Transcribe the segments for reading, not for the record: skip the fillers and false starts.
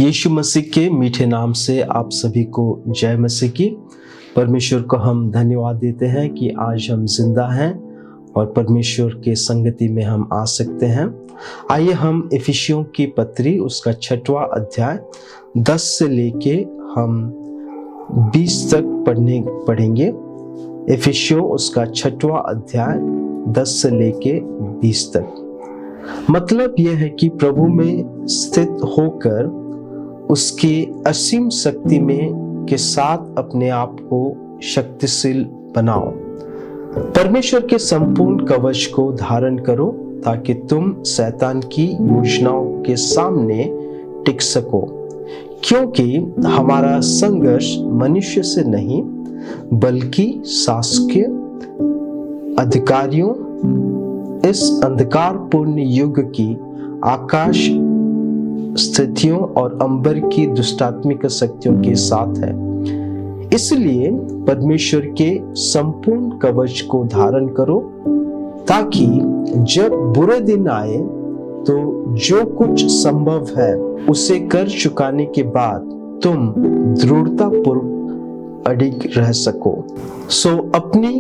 यीशु मसीह के मीठे नाम से आप सभी को जय मसीह की। परमेश्वर को हम धन्यवाद देते हैं कि आज हम जिंदा हैं और परमेश्वर के संगति में हम आ सकते हैं। आइए हम इफिसियों की पत्री उसका 6वां अध्याय 10 से लेके हम 20 तक पढ़ेंगे। इफिसियों उसका 6वां अध्याय 10 से लेके 20 तक। मतलब यह है कि प्रभु में स्थित होकर उसकी असीम शक्ति में के साथ अपने आप को शक्तिशाली बनाओ। परमेश्वर के संपूर्ण कवच को धारण करो ताकि तुम शैतान की योजनाओं के सामने टिक सको, क्योंकि हमारा संघर्ष मनुष्य से नहीं बल्कि शासकीय अधिकारियों, इस अंधकारपूर्ण युग की आकाश स्थितियों और अंबर की दुष्टात्मिक शक्तियों के साथ है। इसलिए परमेश्वर के संपूर्ण कवच को धारण करो ताकि जब बुरे दिन आए तो जो कुछ संभव है उसे कर चुकाने के बाद तुम दृढ़तापूर्वक अडिग रह सको। सो अपनी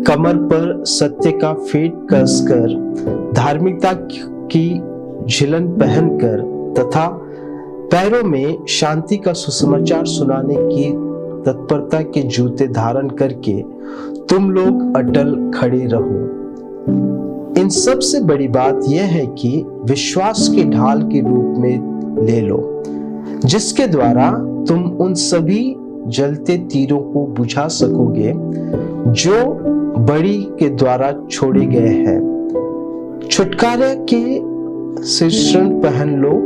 कमर पर सत्य का फेट कसकर, धार्मिकता की झिलन पहनकर तथा पैरों में शांति का सुसमाचार सुनाने की तत्परता के जूते धारण करके तुम लोग अटल खड़े रहो। इन सब से बड़ी बात यह है कि विश्वास के ढाल के रूप में ले लो, जिसके द्वारा तुम उन सभी जलते तीरों को बुझा सकोगे जो बड़ी के द्वारा छोड़े गए हैं। छुटकारे के शीर्षण पहन लो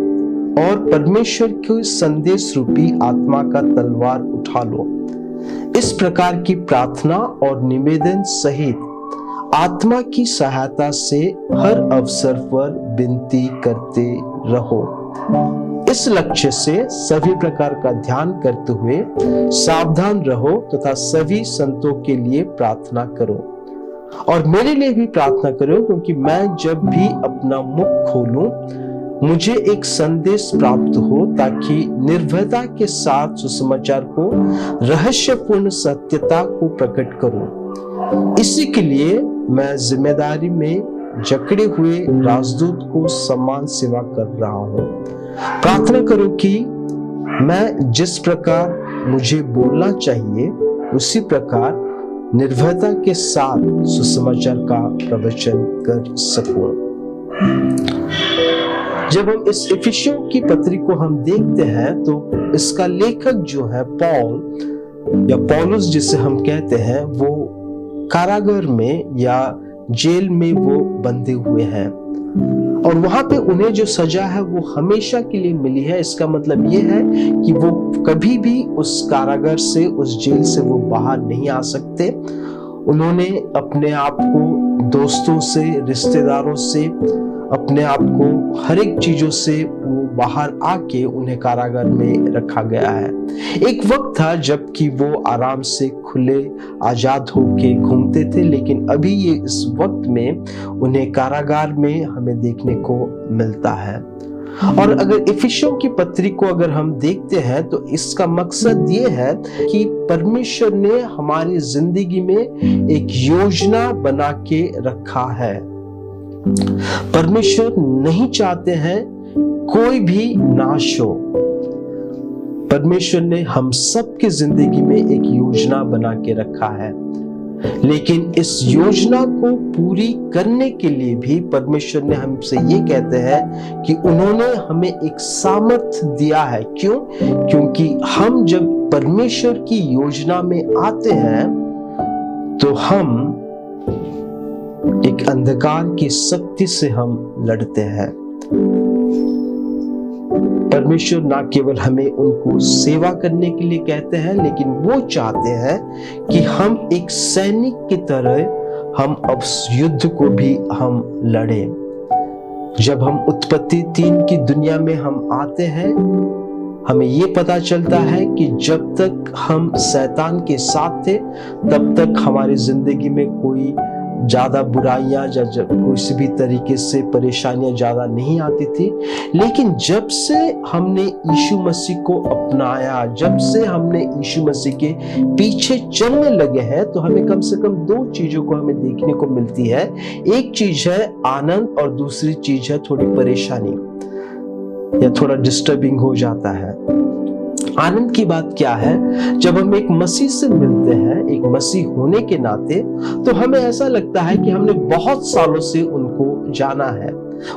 और परमेश्वर के संदेश रूपी आत्मा का तलवार उठा लो। इस प्रकार की प्रार्थना और निवेदन सहित आत्मा की सहायता से हर अवसर पर विनती करते रहो। इस लक्ष्य से सभी प्रकार का ध्यान करते हुए सावधान रहो तथा सभी संतों के लिए प्रार्थना करो और मेरे लिए भी प्रार्थना करो, क्योंकि मैं जब भी अपना मुख खोलूं मुझे एक संदेश प्राप्त हो ताकि निर्भयता के साथ सुसमाचार को, रहस्यपूर्ण सत्यता को प्रकट करूं। इसी के लिए मैं जिम्मेदारी में जकड़े हुए राजदूत को समान सेवा कर रहा हूं। प्रार्थना करो कि मैं जिस प्रकार मुझे बोलना चाहिए उसी प्रकार निर्भयता के साथ सुसमाचार का प्रवचन कर सकूं। जब हम इस इफिसियों की पत्री को हम देखते हैं तो इसका लेखक जो है पॉल या पौलुस जिसे हम कहते हैं, वो कारागार में या जेल में वो बंधे हुए हैं और वहां पे उन्हें जो सजा है वो हमेशा के लिए मिली है। इसका मतलब ये है कि वो कभी भी उस कारागार से, उस जेल से वो बाहर नहीं आ सकते। उन्होंने अपने आप को दोस्तों से, रिश्तेदारों से, अपने आप को हर एक चीजों से वो बाहर आके उन्हें कारागार में रखा गया है। एक वक्त था जबकि वो आराम से खुले आजाद होके घूमते थे, लेकिन अभी ये इस वक्त में उन्हें कारागार में हमें देखने को मिलता है। और अगर इफिसियों की पत्री को अगर हम देखते हैं तो इसका मकसद ये है कि परमेश्वर ने हमारी जिंदगी में एक योजना बना के रखा है। परमेश्वर नहीं चाहते हैं कोई भी नाश हो। परमेश्वर ने हम सबके जिंदगी में एक योजना बना के रखा है, लेकिन इस योजना को पूरी करने के लिए भी परमेश्वर ने हमसे ये कहते हैं कि उन्होंने हमें एक सामर्थ्य दिया है। क्यों? क्योंकि हम जब परमेश्वर की योजना में आते हैं तो हम एक अंधकार की शक्ति से हम लड़ते हैं। परमेश्वर ना केवल हमें उनको सेवा करने के लिए कहते हैं, लेकिन वो चाहते हैं कि हम एक सैनिक की तरह हम अब युद्ध को भी हम लड़ें। जब हम उत्पत्ति 3 की दुनिया में हम आते हैं, हमें ये पता चलता है कि जब तक हम शैतान के साथ थे तब तक हमारी जिंदगी में कोई ज्यादा बुराइयां या किसी भी तरीके से परेशानियां ज्यादा नहीं आती थी। लेकिन जब से हमने यीशु मसीह को अपनाया, जब से हमने यीशु मसीह के पीछे चलने लगे हैं, तो हमें कम से कम दो चीजों को हमें देखने को मिलती है। एक चीज है आनंद और दूसरी चीज है थोड़ी परेशानी या थोड़ा डिस्टर्बिंग हो जाता है। आनंद की बात क्या है? जब हम एक मसीह से मिलते हैं, एक मसीह होने के नाते, तो हमें ऐसा लगता है कि हमने बहुत सालों से उनको जाना है।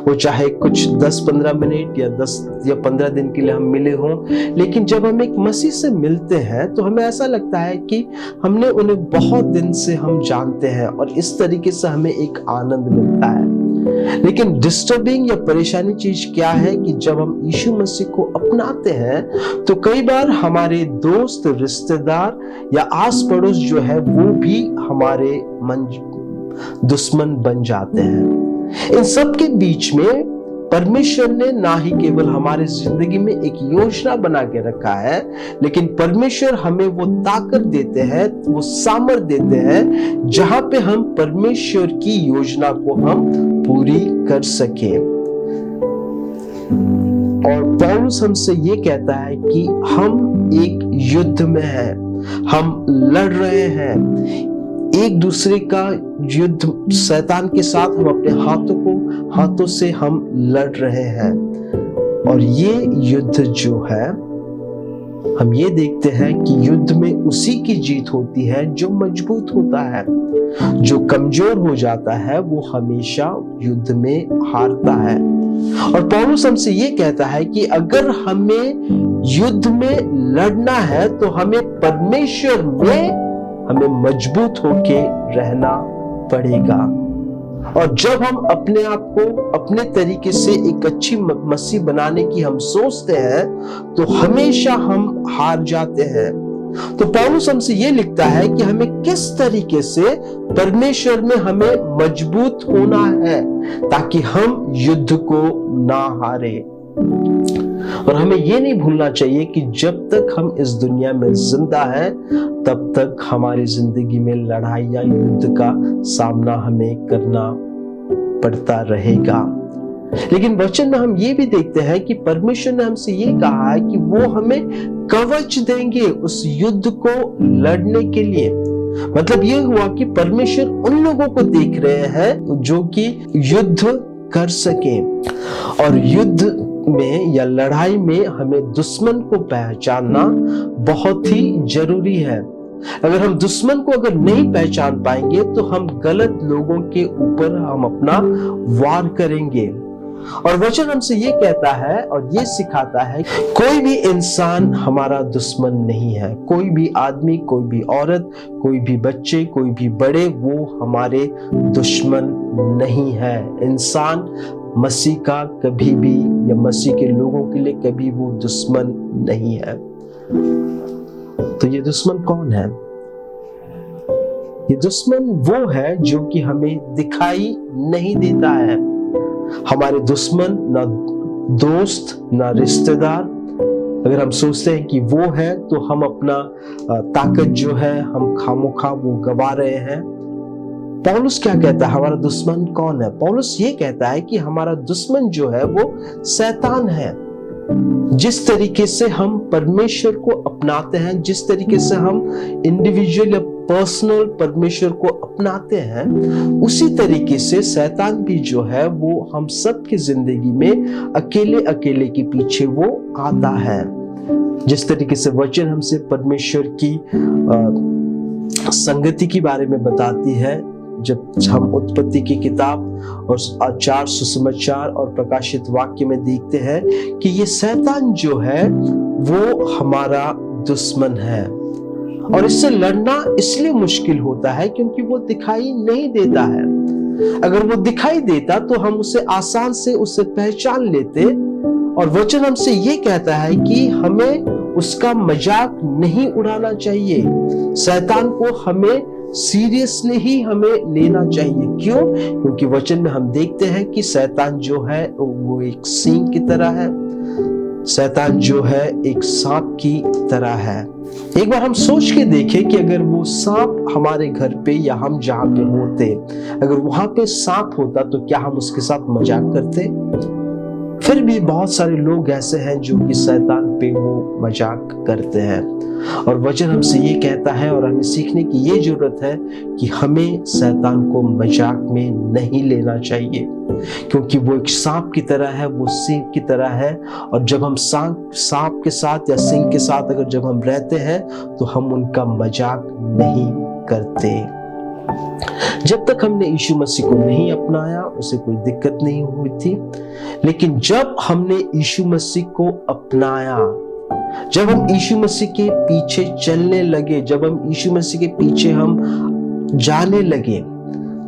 वो चाहे कुछ 10-15 मिनट या 10 या 15 दिन के लिए हम मिले हों, लेकिन जब हम एक मसीह से मिलते हैं तो हमें ऐसा लगता है कि हमने उन्हें बहुत दिन से हम जानते हैं, और इस तरीके से हमें एक आनंद मिलता है। लेकिन डिस्टर्बिंग या परेशानी चीज क्या है कि जब हम यीशु मसीह को अपनाते हैं तो कई बार हमारे दोस्त, रिश्तेदार या आस पड़ोस जो है वो भी हमारे दुश्मन बन जाते हैं। इन सब के बीच में परमेश्वर ने ना ही केवल हमारे जिंदगी में एक योजना बना के रखा है, लेकिन परमेश्वर हमें वो ताकत देते हैं, वो सामर्थ देते हैं जहां पे हम परमेश्वर की योजना को हम पूरी कर सके। और पौलुस हमसे ये कहता है कि हम एक युद्ध में हैं, हम लड़ रहे हैं एक दूसरे का युद्ध, शैतान के साथ हम अपने हाथों से हम लड़ रहे हैं। और ये युद्ध जो है, हम ये देखते हैं कि युद्ध में उसी की जीत होती है जो मजबूत होता है। जो कमजोर हो जाता है वो हमेशा युद्ध में हारता है। और पौलुस हमसे ये कहता है कि अगर हमें युद्ध में लड़ना है तो हमें परमेश्वर में हमें मजबूत होके रहना पड़ेगा। और जब हम अपने आप को अपने तरीके से एक अच्छी मसीह बनाने की हम सोचते हैं तो हमेशा हम हार जाते हैं। तो पौलुस हमसे ये लिखता है कि हमें किस तरीके से परमेश्वर में हमें मजबूत होना है ताकि हम युद्ध को ना हारे। और हमें ये नहीं भूलना चाहिए कि जब तक हम इस दुनिया में जिंदा हैं तब तक हमारी जिंदगी में लड़ाई या युद्ध का सामना हमें करना पड़ता रहेगा। लेकिन वचन में हम ये भी देखते हैं कि परमेश्वर ने हमसे ये कहा है कि वो हमें कवच देंगे उस युद्ध को लड़ने के लिए। मतलब ये हुआ कि परमेश्वर उन लोगों को देख रहे हैं जो कि युद्ध कर सके। और युद्ध में या लड़ाई में हमें दुश्मन को पहचानना बहुत ही जरूरी है। अगर हम दुश्मन को अगर नहीं पहचान पाएंगे तो हम गलत लोगों के ऊपर हम अपना वार करेंगे। और वचन हमसे ये कहता है और ये सिखाता है कोई भी इंसान हमारा दुश्मन नहीं है। कोई भी आदमी, कोई भी औरत, कोई भी बच्चे, कोई भी बड़े, वो हमारे दुश्मन नहीं है। इंसान मसीह का कभी भी या मसीह के लोगों के लिए कभी वो दुश्मन नहीं है। तो ये दुश्मन कौन है? ये दुश्मन वो है जो कि हमें दिखाई नहीं देता है। हमारे दुश्मन ना दोस्त ना रिश्तेदार। अगर हम सोचते हैं कि वो है तो हम अपना ताकत जो है हम खामोखा वो गवा रहे हैं। पौलुस क्या कहता है हमारा दुश्मन कौन है? पौलुस ये कहता है कि हमारा दुश्मन जो है वो शैतान है। जिस तरीके से हम परमेश्वर को अपनाते हैं, जिस तरीके से हम इंडिविजुअल या पर्सनल परमेश्वर को अपनाते हैं, उसी तरीके से शैतान भी जो है वो हम सब की जिंदगी में अकेले अकेले के पीछे वो आता है। जिस तरीके से वचन हमसे परमेश्वर की संगति के बारे में बताती है, जब हम उत्पत्ति की किताब और 4 सुसमाचार और प्रकाशित वाक्य में देखते हैं कि ये शैतान जो है वो हमारा दुश्मन है। और इससे लड़ना इसलिए मुश्किल होता है क्योंकि वो दिखाई नहीं देता है। अगर वो दिखाई देता तो हम उसे आसान से उसे पहचान लेते। और वचन हमसे ये कहता है कि हमें उसका मजाक नहीं उड़ाना चाहिए। शैतान को हमें सीरियसली ही हमें लेना चाहिए। क्यों? क्योंकि वचन में हम देखते हैं कि शैतान जो है वो एक सींग की तरह है। शैतान जो है एक सांप की तरह है। एक बार हम सोच के देखें कि अगर वो सांप हमारे घर पे या हम जहां पे होते, अगर वहां पे सांप होता तो क्या हम उसके साथ मजाक करते? फिर भी बहुत सारे लोग ऐसे हैं जो कि शैतान पे वो मजाक करते हैं। और वचन हमसे ये कहता है और हमें सीखने की ये जरूरत है कि हमें शैतान को मजाक में नहीं लेना चाहिए, क्योंकि वो एक सांप की तरह है, वो सिंह की तरह है। और जब हम सांप के साथ या सिंह के साथ अगर जब हम रहते हैं तो हम उनका मजाक नहीं करते। जब तक हमने यीशु मसीह को नहीं अपनाया उसे कोई दिक्कत नहीं हुई थी, लेकिन जब हमने यीशु मसीह को अपनाया, जब हम यीशु मसीह के पीछे चलने लगे, जब हम यीशु मसीह के पीछे हम जाने लगे,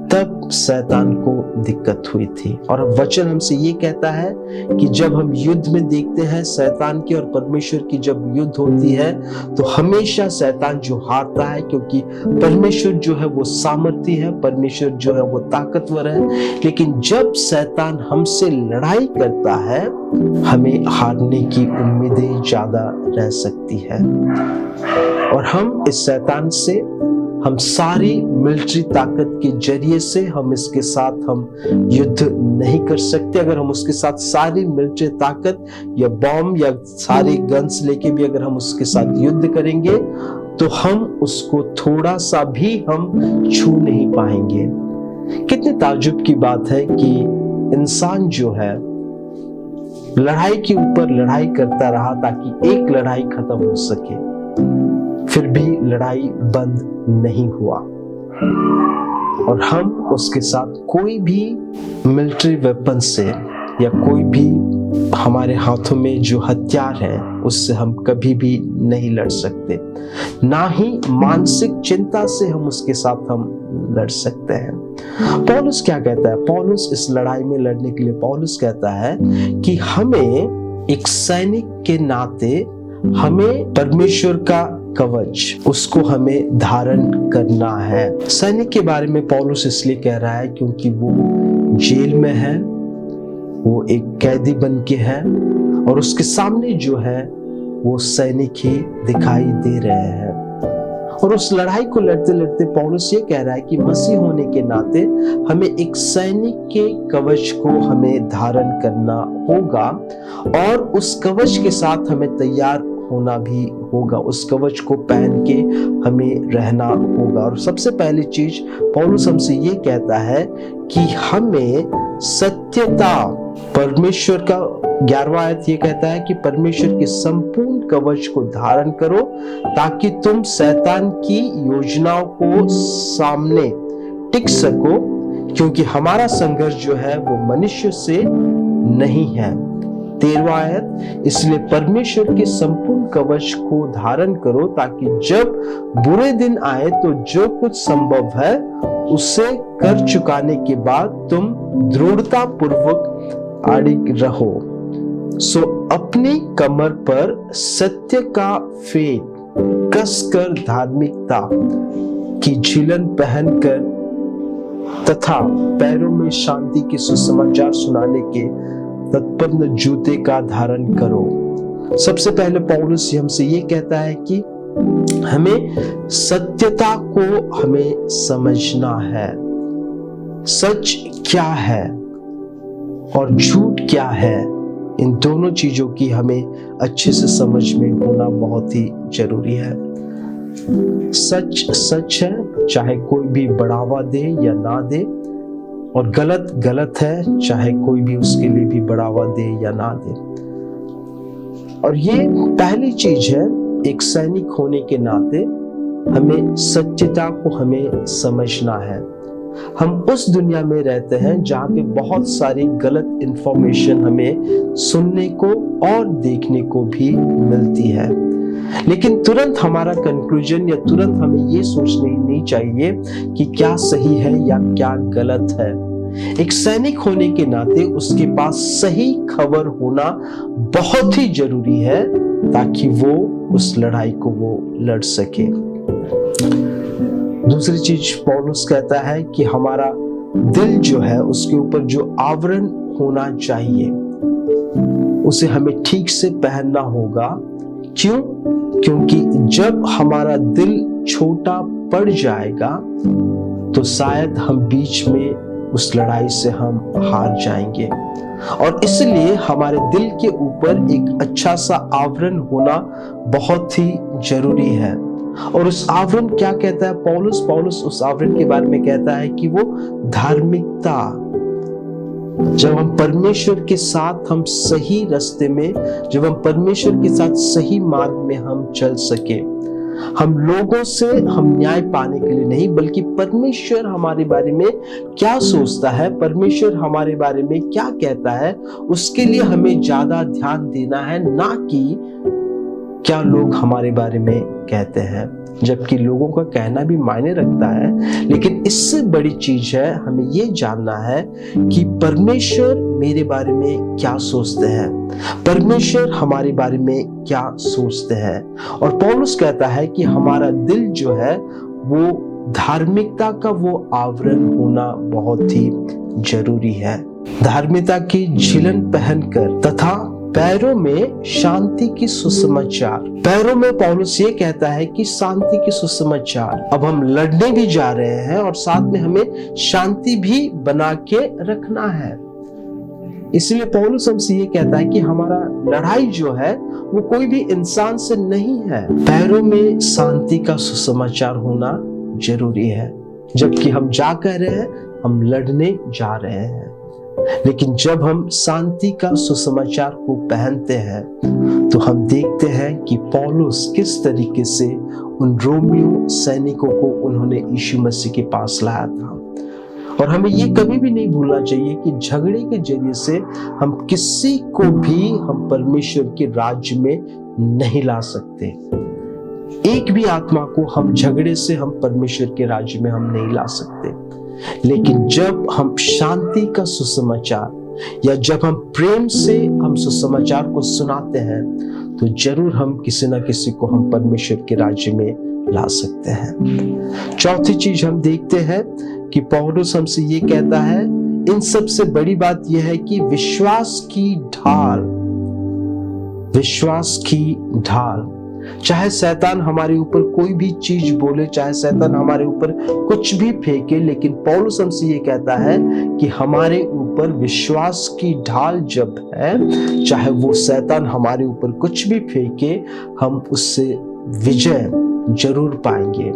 तब शैतान को दिक्कत हुई थी। और वचन हमसे ये कहता है कि जब हम युद्ध में देखते हैं शैतान की और परमेश्वर की जब युद्ध होती है तो हमेशा शैतान जो हारता है, क्योंकि परमेश्वर जो है वो सामर्थी है, परमेश्वर जो है वो ताकतवर है। लेकिन जब शैतान हमसे लड़ाई करता है हमें हारने की उम्मीदें ज्यादा रह सकती है, और हम इस शैतान से हम सारी मिलिट्री ताकत के जरिए से हम इसके साथ हम युद्ध नहीं कर सकते। अगर हम उसके साथ सारी मिलिट्री ताकत या बॉम्ब या सारी गन्स लेके भी अगर हम उसके साथ युद्ध करेंगे तो हम उसको थोड़ा सा भी हम छू नहीं पाएंगे। कितने ताज्जुब की बात है कि इंसान जो है लड़ाई के ऊपर लड़ाई करता रहा ताकि एक लड़ाई खत्म हो सके, फिर भी लड़ाई बंद नहीं हुआ, और हम उसके साथ कोई भी मिलिट्री वेपन से या कोई भी हमारे हाथों में जो हथियार है उससे हम कभी भी नहीं लड़ सकते, ना ही मानसिक चिंता से हम उसके साथ हम लड़ सकते हैं। पौलुस क्या कहता है? पौलुस इस लड़ाई में लड़ने के लिए पौलुस कहता है कि हमें एक सैनिक के नाते हमें परमेश्वर का कवच उसको हमें धारण करना है। सैनिक के बारे में पौलुस इसलिए कह रहा है क्योंकि वो जेल में है, वो एक कैदी बन के है, और उसके सामने जो है वो सैनिक ही दिखाई दे रहे हैं। और उस लड़ाई को लड़ते लड़ते पौलुस ये कह रहा है कि मसीह होने के नाते हमें एक सैनिक के कवच को हमें धारण करना होगा, और उस कवच के साथ हमें तैयार होना भी होगा, उस कवच को पहन के हमें रहना होगा। और सबसे पहली चीज पौलुस हमसे ये कहता है कि हमें सत्यता, परमेश्वर का 11वां आयत ये कहता है कि परमेश्वर के संपूर्ण कवच को धारण करो ताकि तुम शैतान की योजनाओं को सामने टिक सको, क्योंकि हमारा संघर्ष जो है वो मनुष्य से नहीं है। 13वां आयत, इसलिए परमेश्वर के संपूर्ण कवच को धारण करो ताकि जब बुरे दिन आए तो जो कुछ संभव है उसे कर चुकाने के बाद तुम दृढ़ता पूर्वक अड़िग रहो। सो अपनी कमर पर सत्य का फेंक कसकर धार्मिकता की झिलन पहनकर तथा पैरों में शांति के सुसमाचार सुनाने के तत्पन्न जूते का धारण करो। सबसे पहले पौलुस हमसे ये कहता है कि हमें सत्यता को हमें समझना है, सच क्या है और झूठ क्या है, इन दोनों चीजों की हमें अच्छे से समझ में होना बहुत ही जरूरी है। सच सच है, चाहे कोई भी बढ़ावा दे या ना दे, और गलत गलत है, चाहे कोई भी उसके लिए भी बढ़ावा दे या ना दे। और ये पहली चीज है, एक सैनिक होने के नाते हमें सत्यता को हमें समझना है। हम उस दुनिया में रहते हैं जहां पे बहुत सारी गलत इंफॉर्मेशन हमें सुनने को और देखने को भी मिलती है, लेकिन तुरंत हमारा कंक्लूजन या तुरंत हमें ये सोचना नहीं चाहिए कि क्या सही है या क्या गलत है। एक सैनिक होने के नाते उसके पास सही खबर होना बहुत ही जरूरी है ताकि वो उस लड़ाई को वो लड़ सके। दूसरी चीज पौलुस कहता है कि हमारा दिल जो है उसके ऊपर जो आवरण होना चाहिए, उसे हमें ठीक से पहनना होगा। क्यों? क्योंकि जब हमारा दिल छोटा पड़ जाएगा तो शायद हम बीच में उस लड़ाई से हम हार जाएंगे। और इसलिए हमारे दिल के ऊपर एक अच्छा सा आवरण होना बहुत ही जरूरी है। और उस आवरण क्या कहता है पौलुस उस आवरण के बारे में कहता है कि वो धार्मिकता। जब हम परमेश्वर के साथ हम सही रास्ते में, जब हम परमेश्वर के साथ सही मार्ग में हम चल सके, हम लोगों से हम न्याय पाने के लिए नहीं, बल्कि परमेश्वर हमारे बारे में क्या सोचता है, परमेश्वर हमारे बारे में क्या कहता है, उसके लिए हमें ज्यादा ध्यान देना है, ना कि क्या लोग हमारे बारे में कहते हैं। जबकि लोगों का कहना भी मायने रखता है, लेकिन इससे बड़ी चीज है हमें ये जानना है कि परमेश्वर मेरे बारे में क्या सोचते हैं, परमेश्वर हमारे बारे में क्या सोचते हैं। और पौलुस कहता है कि हमारा दिल जो है वो धार्मिकता का वो आवरण होना बहुत ही जरूरी है। धार्मिकता की झिलन पहनकर तथा पैरों में शांति की सुसमाचार। पैरों में पौलुस ये कहता है कि शांति की सुसमाचार। अब हम लड़ने भी जा रहे हैं और साथ में हमें शांति भी बना के रखना है। इसलिए पौलुस हमसे ये कहता है कि हमारा लड़ाई जो है वो कोई भी इंसान से नहीं है। पैरों में शांति का सुसमाचार होना जरूरी है। जबकि हम जा कह रहे हैं हम लड़ने जा रहे हैं, लेकिन जब हम शांति का सुसमाचार को पहनते हैं तो हम देखते हैं कि पौलुस किस तरीके से उन रोमियो सैनिकों को उन्होंने यीशु मसीह के पास लाया था। और हमें ये कभी भी नहीं भूलना चाहिए कि झगड़े के जरिए से हम किसी को भी हम परमेश्वर के राज्य में नहीं ला सकते। एक भी आत्मा को हम झगड़े से हम परमेश्वर के राज्य में हम नहीं ला सकते। लेकिन जब हम शांति का सुसमाचार या जब हम प्रेम से हम सुसमाचार को सुनाते हैं तो जरूर हम किसी ना किसी को हम परमेश्वर के राज्य में ला सकते हैं। चौथी चीज हम देखते हैं कि पौलुस हमसे ये कहता है, इन सबसे बड़ी बात यह है कि विश्वास की ढाल, विश्वास की ढाल। चाहे शैतान हमारे ऊपर कोई भी चीज बोले, चाहे शैतान हमारे ऊपर कुछ भी फेंके, लेकिन पौलुस हमसे ये कहता है कि हमारे ऊपर विश्वास की ढाल जब है, चाहे वो शैतान हमारे ऊपर कुछ भी फेंके, हम उससे विजय जरूर पाएंगे।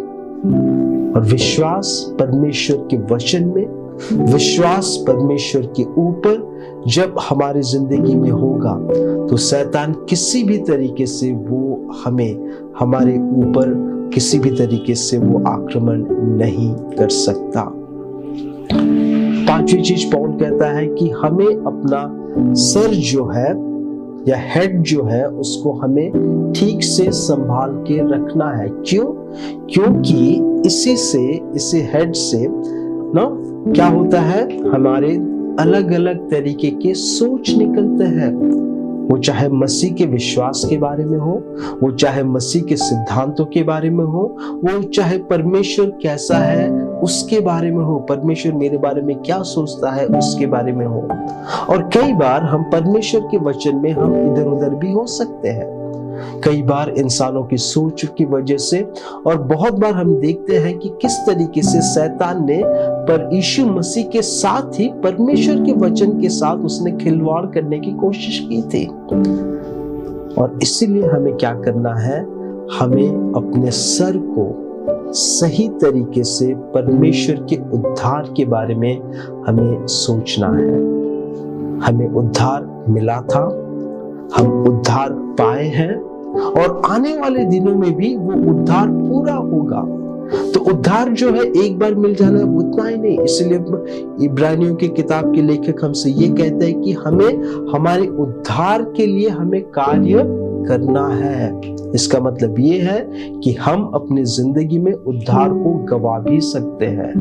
और विश्वास परमेश्वर के वचन में, विश्वास परमेश्वर के ऊपर जब हमारी जिंदगी में होगा तो शैतान किसी भी तरीके से वो हमें, हमारे ऊपर किसी भी तरीके से वो आक्रमण नहीं कर सकता। पांचवी चीज पौल कहता है कि हमें अपना सर जो है या हेड जो है उसको हमें ठीक से संभाल के रखना है। क्यों? क्योंकि इसी हेड से ना क्या होता है, हमारे अलग अलग तरीके के सोच निकलते हैं। वो चाहे मसीह के विश्वास के बारे में हो, वो चाहे मसीह के सिद्धांतों के बारे में हो, वो चाहे परमेश्वर कैसा है उसके बारे में हो, परमेश्वर मेरे बारे में क्या सोचता है उसके बारे में हो। और कई बार हम परमेश्वर के वचन में हम इधर उधर भी हो सकते हैं, कई बार इंसानों की सोच की वजह से। और बहुत बार हम देखते हैं कि किस तरीके से शैतान ने पर यीशु मसीह के साथ ही परमेश्वर के वचन के साथ उसने खिलवाड़ करने की कोशिश की थी। और इसीलिए हमें क्या करना है, हमें अपने सर को सही तरीके से परमेश्वर के उद्धार के बारे में हमें सोचना है। हमें उद्धार मिला था, हम उद्धार पाए हैं और आने वाले दिनों में भी वो उद्धार पूरा होगा। तो उद्धार जो है एक बार मिल जाना उतना ही नहीं, इसलिए इब्रानियों की किताब के लेखक हमसे ये कहते हैं कि हमें हमारे उद्धार के लिए हमें कार्य करना है। इसका मतलब ये है कि हम अपनी जिंदगी में उद्धार को गवा भी सकते हैं।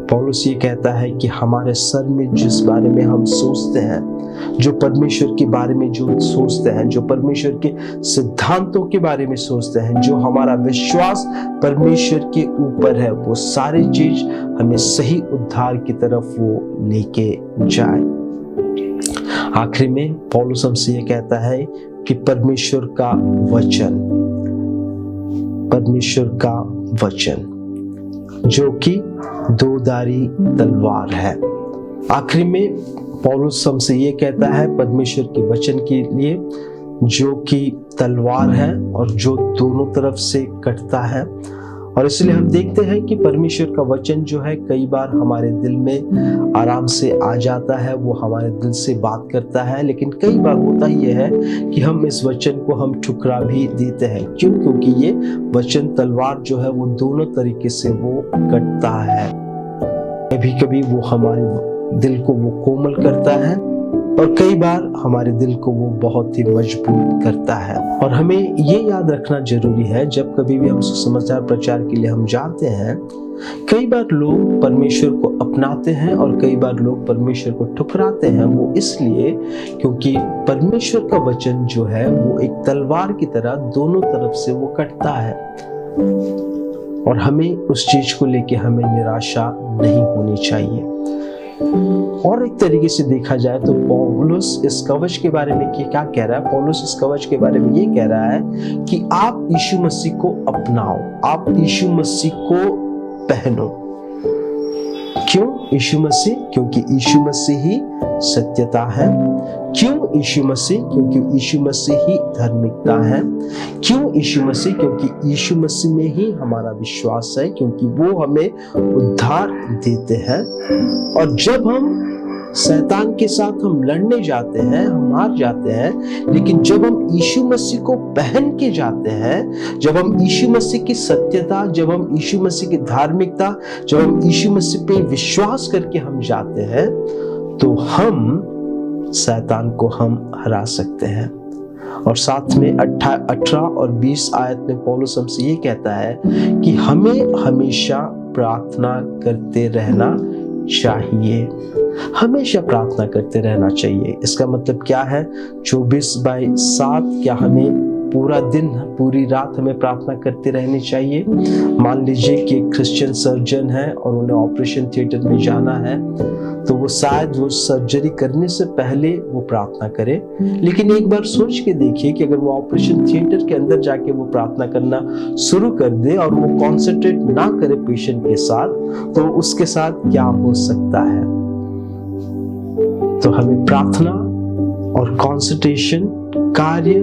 पौलुस ये कहता है कि हमारे सर में जिस बारे में हम सोचते हैं, जो परमेश्वर के बारे में जो सोचते हैं, जो परमेश्वर के सिद्धांतों के बारे में सोचते हैं, जो हमारा विश्वास परमेश्वर के ऊपर है, वो सारी चीज हमें सही उद्धार की तरफ वो लेके जाए। आखिरी में पौलुस हमसे ये कहता है कि परमेश्वर का वचन जो कि दोधारी तलवार है। आखिरी में पौलुस हमसे ये कहता है परमेश्वर के वचन के लिए जो कि तलवार है और जो दोनों तरफ से कटता है। और इसलिए हम देखते हैं कि परमेश्वर का वचन जो है कई बार हमारे दिल में आराम से आ जाता है, वो हमारे दिल से बात करता है, लेकिन कई बार होता ही है कि हम इस वचन को हम ठुकरा भी देते हैं। क्यों? क्योंकि ये वचन तलवार जो है वो दोनों तरीके से वो कटता है। कभी कभी वो हमारे दिल को वो कोमल करता है और कई बार हमारे दिल को वो बहुत ही मजबूत करता है। और हमें ये याद रखना जरूरी है, जब कभी भी हम सुसमाचार प्रचार के लिए हम जाते हैं, कई बार लोग परमेश्वर को अपनाते हैं और कई बार लोग परमेश्वर को ठुकराते हैं। वो इसलिए क्योंकि परमेश्वर का वचन जो है वो एक तलवार की तरह दोनों तरफ से वो कटता है और हमें उस चीज को लेके हमें निराशा नहीं होनी चाहिए। और एक तरीके से देखा जाए तो पौलुस इस कवच के बारे में क्या कह रहा है? पौलुस इस कवच के बारे में ये कह रहा है कि आप यीशु मसीह को अपनाओ, आप यीशु मसीह को पहनो। क्यों यीशु मसीह? क्योंकि यीशु मसीह ही सत्यता है। क्यों यीशु मसीह? क्योंकि यीशु मसीह ही धार्मिकता है। क्यों यीशु मसीह? क्योंकि यीशु मसीह में ही हमारा विश्वास है, क्योंकि वो हमें उद्धार देते हैं। और जब हम शैतान के साथ हम लड़ने जाते हैं, हम हार जाते हैं, लेकिन जब हम यीशु मसीह को पहन के जाते हैं, जब हम यीशु मसीह की सत्यता, जब हम यीशु मसीह की धार्मिकता, जब हम यीशु मसीह पे विश्वास करके हम जाते हैं, तो हम शैतान को हम हरा सकते हैं। और साथ में 18 और 20 आयत में पौलुस हमसे ये कहता है कि हमें हमेशा प्रार्थना करते रहना चाहिए। हमेशा प्रार्थना करते रहना चाहिए। इसका मतलब क्या है? 24/7 क्या हमें पूरा दिन, पूरी रात हमें प्रार्थना करते रहनी चाहिए? मान लीजिए कि एक क्रिश्चियन सर्जन है और उन्हें ऑपरेशन थिएटर में जाना है, तो वो शायद वो सर्जरी करने से पहले वो प्रार्थना करे। लेकिन एक बार सोच के देखिए कि अगर वो ऑपरेशन थिएटर के अंदर जाके वो प्रार्थना करना शुरू कर दे और वो कॉन्सेंट्रेट ना करे पेशेंट के साथ, तो उसके साथ क्या हो सकता है? तो हमें प्रार्थना और कंसंट्रेशन, कार्य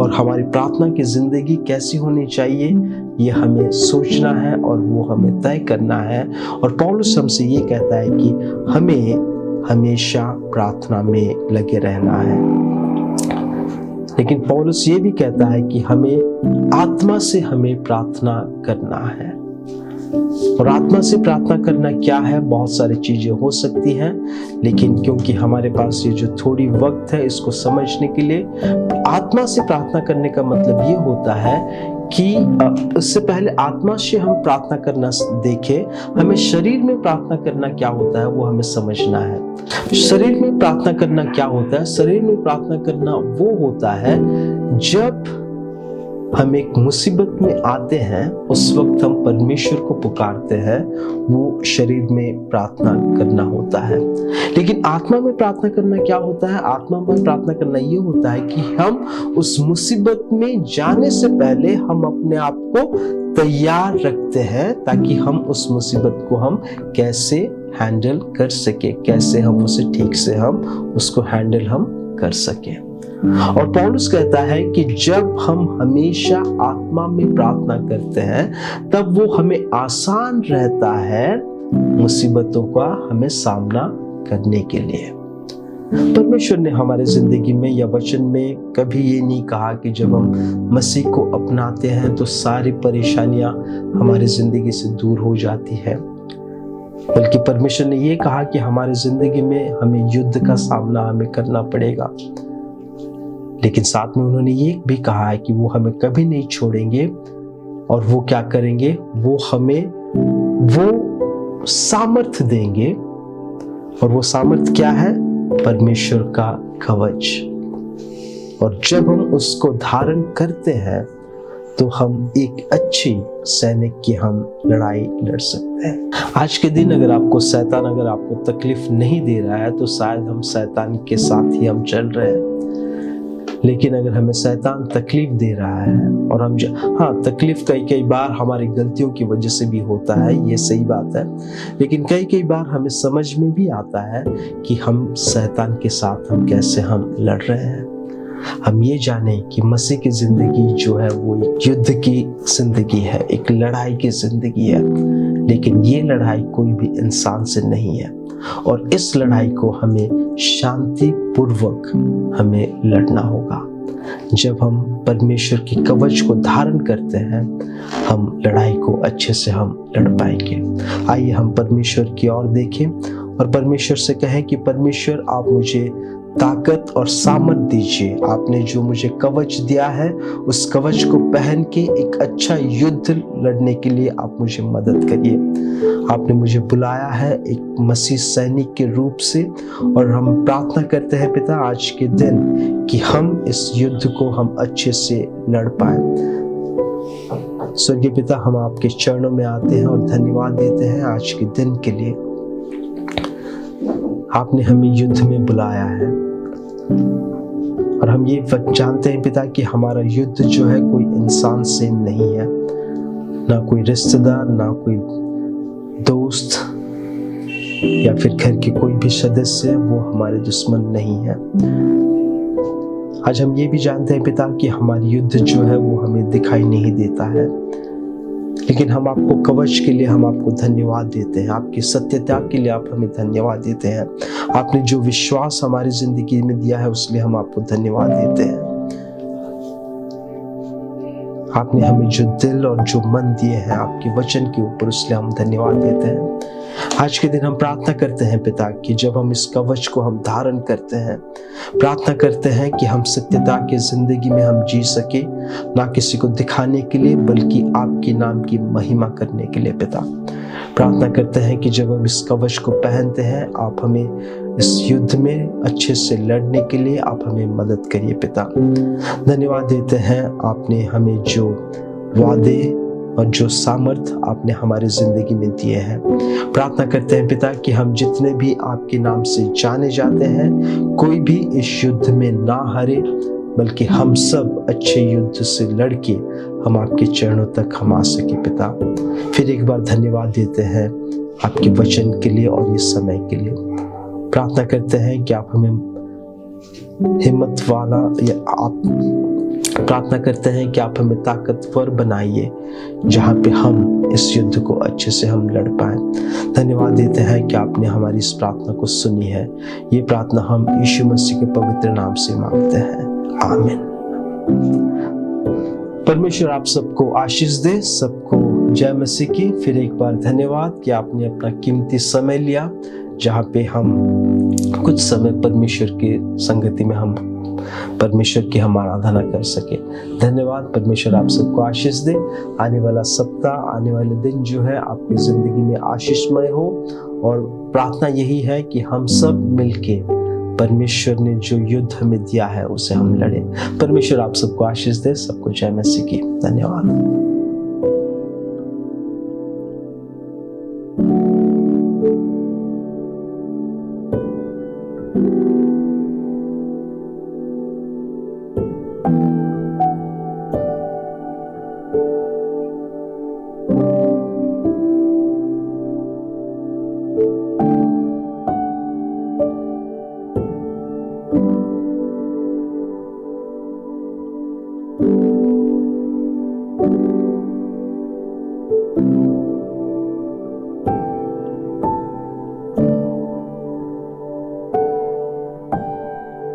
और हमारी प्रार्थना की जिंदगी कैसी होनी चाहिए, ये हमें सोचना है और वो हमें तय करना है। और पौलुस हमसे ये कहता है कि हमें हमेशा प्रार्थना में लगे रहना है। लेकिन पौलुस ये भी कहता है कि हमें आत्मा से हमें प्रार्थना करना है। और आत्मा से प्रार्थना करना क्या है? बहुत सारी चीजें हो सकती हैं, लेकिन क्योंकि हमारे पास ये जो थोड़ी वक्त है इसको समझने के लिए, आत्मा से प्रार्थना करने का मतलब ये होता है कि उससे पहले आत्मा से हम प्रार्थना करना देखें, हमें शरीर में प्रार्थना करना क्या होता है वो हमें समझना है। शरीर में प्रार्थना करना क्या होता है? शरीर में प्रार्थना करना वो होता है जब हम एक मुसीबत में आते हैं, उस वक्त हम परमेश्वर को पुकारते हैं, वो शरीर में प्रार्थना करना होता है। लेकिन आत्मा में प्रार्थना करना क्या होता है? आत्मा में प्रार्थना करना ये होता है कि हम उस मुसीबत में जाने से पहले हम अपने आप को तैयार रखते हैं, ताकि हम उस मुसीबत को हम कैसे हैंडल कर सके, कैसे हम उसे ठीक से हम उसको हैंडल हम कर सके। और पौलुस कहता है कि जब हम हमेशा आत्मा में प्रार्थना करते हैं, तब वो हमें आसान रहता है मुसीबतों का हमें सामना करने के लिए। परमेश्वर ने हमारे जिंदगी में या वचन में कभी ये नहीं कहा कि जब हम मसीह को अपनाते हैं तो सारी परेशानियां हमारी जिंदगी से दूर हो जाती है, बल्कि परमेश्वर ने ये कहा कि हमारी जिंदगी में हमें युद्ध का सामना हमें करना पड़ेगा। लेकिन साथ में उन्होंने ये भी कहा है कि वो हमें कभी नहीं छोड़ेंगे और वो क्या करेंगे? वो हमें वो सामर्थ देंगे। और वो सामर्थ क्या है? परमेश्वर का कवच। और जब हम उसको धारण करते हैं तो हम एक अच्छी सैनिक की हम लड़ाई लड़ सकते हैं। आज के दिन अगर आपको तकलीफ नहीं दे रहा है तो शायद हम शैतान के साथ ही हम चल रहे हैं। लेकिन अगर हमें शैतान तकलीफ दे रहा है और तकलीफ कई बार हमारी गलतियों की वजह से भी होता है, ये सही बात है। लेकिन कई बार हमें समझ में भी आता है कि हम शैतान के साथ हम कैसे हम लड़ रहे हैं। हम ये जाने कि मसीह की जिंदगी जो है वो एक युद्ध की जिंदगी है, एक लड़ाई की जिंदगी है। लेकिन ये लड़ाई कोई भी इंसान से नहीं है और इस लड़ाई को हमें शांति पूर्वक हमें लड़ना होगा। जब हम परमेश्वर की कवच को धारण करते हैं, हम लड़ाई को अच्छे से हम लड़ पाएंगे। आइए हम परमेश्वर की ओर देखें और परमेश्वर से कहें कि परमेश्वर, आप मुझे ताकत और सामर्थ दीजिए। आपने जो मुझे कवच दिया है, उस कवच को पहन के एक अच्छा युद्ध लड़ने के लिए आप मुझे मदद करिए। आपने मुझे बुलाया है एक मसीह सैनिक के रूप से और हम प्रार्थना करते हैं पिता आज के दिन कि हम इस युद्ध को हम अच्छे से लड़ पाए। स्वर्गीय पिता, हम आपके चरणों में आते हैं और धन्यवाद देते हैं आज के दिन के लिए। आपने हमें युद्ध में बुलाया है और हम ये जानते हैं पिता कि हमारा युद्ध जो है कोई इंसान से नहीं है, ना कोई रिश्तेदार, ना कोई दोस्त या फिर घर के कोई भी सदस्य, वो हमारे दुश्मन नहीं है। आज हम ये भी जानते हैं पिता कि हमारी युद्ध जो है वो हमें दिखाई नहीं देता है, लेकिन हम आपको कवच के लिए हम आपको धन्यवाद देते हैं। आपकी सत्यता के लिए आप हमें धन्यवाद देते हैं। आपने जो विश्वास हमारी जिंदगी में दिया है उसलिए हम आपको धन्यवाद देते हैं। आपने हमें जो दिल और जो मन दिए हैं आपके वचन के ऊपर, उसलिए हम धन्यवाद देते हैं। आज के दिन हम प्रार्थना करते हैं पिता कि जब हम इस कवच को हम धारण करते हैं, प्रार्थना करते हैं कि हम सत्यता की जिंदगी में हम जी सके, ना किसी को दिखाने के लिए बल्कि आपके नाम की महिमा करने के लिए पिता। प्रार्थना करते हैं कि जब हम इस कवच को पहनते हैं, आप हमें इस युद्ध में अच्छे से लड़ने के लिए आप हमें मदद करिए पिता। धन्यवाद देते हैं, आपने हमें जो वादे और जो सामर्थ आपने हमारी जिंदगी में दिए हैं। प्रार्थना करते हैं पिता कि हम जितने भी आपके नाम से जाने जाते हैं, कोई भी इस युद्ध में ना हारे, बल्कि हम सब अच्छे युद्ध से लड़के हम आपके चरणों तक हम आ सके पिता। फिर एक बार धन्यवाद देते हैं आपके वचन के लिए और इस समय के लिए। प्रार्थना करते हैं कि आप हमें हिम्मत वाला आप प्रार्थना करते हैं कि आप हमें ताकतवर बनाइए, जहाँ पे हम इस युद्ध को अच्छे से हम लड़ पाए। धन्यवाद देते हैं कि आपने हमारी इस प्रार्थना को सुनी है। ये प्रार्थना हम यीशु मसीह के पवित्र नाम से मांगते हैं, आमीन। परमेश्वर आप सबको आशीष दे, सबको जय मसीह की। फिर एक बार धन्यवाद कि आपने अपना कीमती समय लिया, जहाँ पे हम कुछ समय परमेश्वर की संगति में हम परमेश्वर की हम आराधना कर सके। धन्यवाद। परमेश्वर आप सबको आशीष दे। आने वाला सप्ताह, आने वाले दिन जो है आपकी जिंदगी में आशीषमय हो और प्रार्थना यही है कि हम सब मिलके परमेश्वर ने जो युद्ध हमें दिया है उसे हम लड़े। परमेश्वर आप सबको आशीष दे। सबको जय मसीह की। धन्यवाद।